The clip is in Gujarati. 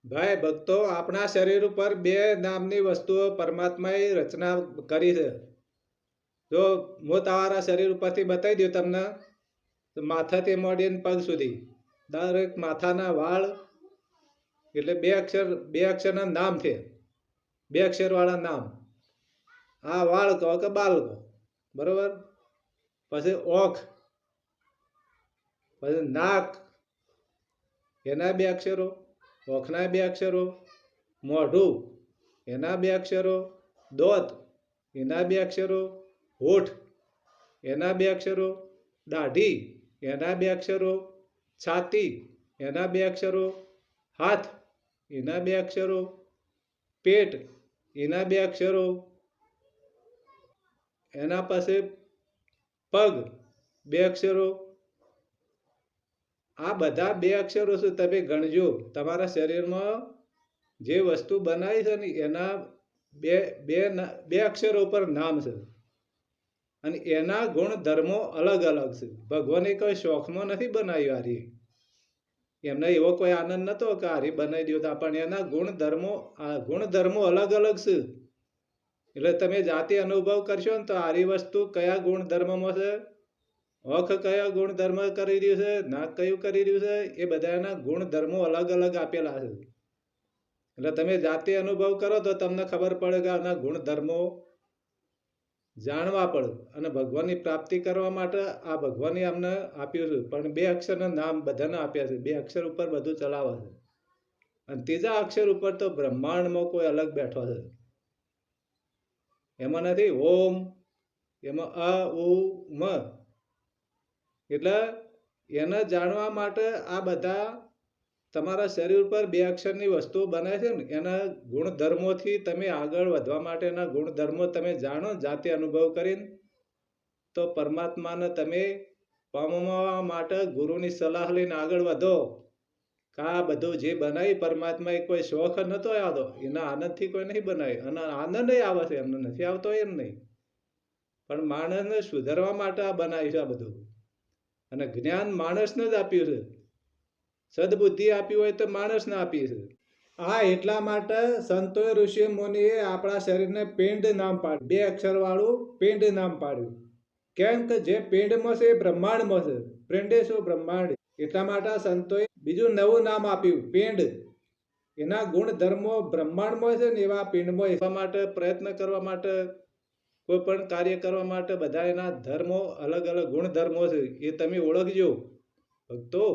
ભાઈ ભક્તો, આપણા શરીર ઉપર બે નામની વસ્તુઓ પરમાત્માએ રચના કરી છે. જો હું તમારા શરીર ઉપરથી બતાવી દઉં તમને, તો માથાથી માંડીને પગ સુધી દરેક માથાના વાળ એટલે બે અક્ષરના નામ છે. બે અક્ષરવાળા નામ. આ વાળ કહો કે બાલ કહો, બરોબર. પછી ઓખ, પછી નાક, એના બે અક્ષરો, ઓખના બે અક્ષરો, મોઢું એના બે અક્ષરો, દોત એના બે અક્ષરો, હોઠ એના બે અક્ષરો, દાઢી એના બે અક્ષરો, છાતી એના બે અક્ષરો, હાથ એના બે અક્ષરો, પેટ એના બે અક્ષરો, એના પાસે પગ બે અક્ષરો. આ બધા બે અક્ષરો છે. તમે ગણજો તમારા શરીરમાં જે વસ્તુ બનાવી છે ને એના બે બે બે અક્ષરો ઉપર નામ છે, અને એના ગુણધર્મો અલગ અલગ છે. ભગવાને કોઈ શોખમાં નથી બનાવ્યું હારી. એમને એવો કોઈ આનંદ નતો કે હારી બનાવી દો, પણ એના ગુણધર્મો અલગ અલગ છે. એટલે તમે જાતે અનુભવ કરશો ને તો હારી વસ્તુ કયા ગુણધર્મમાં છે, ઓખ કયા ગુણધર્મ કરી રહ્યું છે, નાક કયું કરી રહ્યું છે, એ બધાના ગુણધર્મો અલગ અલગ આપેલા છે. એટલે તમે જાતે અનુભવ કરો તો તમને ખબર પડે કે આના ગુણધર્મો જાણવા પડે. અને ભગવાનની પ્રાપ્તિ કરવા માટે આ ભગવાને અમને આપ્યું છે. પણ બે અક્ષરના નામ બધાને આપ્યા છે. બે અક્ષર ઉપર બધું ચલાવે છે. અને ત્રીજા અક્ષર ઉપર તો બ્રહ્માંડમાં કોઈ અલગ બેઠો છે. એમાં નથી ઓમ, એમાં અ ઉ મ. એટલે એને જાણવા માટે આ બધા તમારા શરીર ઉપર બે અક્ષરની વસ્તુઓ બને છે ને, એના ગુણધર્મોથી તમે આગળ વધવા માટેના ગુણધર્મો તમે જાણો જાતે અનુભવ કરીને, તો પરમાત્માને તમે પામવા માટે ગુરુની સલાહ લઈને આગળ વધો. કે આ બધું જે બનાવી પરમાત્માએ કોઈ શોખ નતો આવતો, એના આનંદથી કોઈ નહીં બનાવી. અને આનંદ આવે છે, એમને નથી આવતો એમ નહીં, પણ માણસને સુધારવા માટે આ બનાવ્યું છે આ બધું. અને જ્ઞાન માણસને જ આપ્યું છે. સદબુદ્ધિ આપી હોય તો માણસને આપી છે. આ એટલા માટે સંતોએ ઋષિ મુનિએ આપણા શરીરને પિંડ નામ પાડ્યું. બે અક્ષર વાળું પિંડ નામ પાડ્યું. કેમ કે જે પિંડમાં છે એ બ્રહ્માંડમાં છે. પિંડે શું બ્રહ્માંડ. એટલા માટે સંતોએ બીજું નવું નામ આપ્યું પિંડ. એના ગુણધર્મો બ્રહ્માંડમાં છે ને એવા પિંડમાં એવા માટે પ્રયત્ન કરવા માટે, કોઈ પણ કાર્ય કરવા માટે બધા એના ધર્મો અલગ અલગ ગુણધર્મો છે. એ તમે ઓળખજો ભક્તો.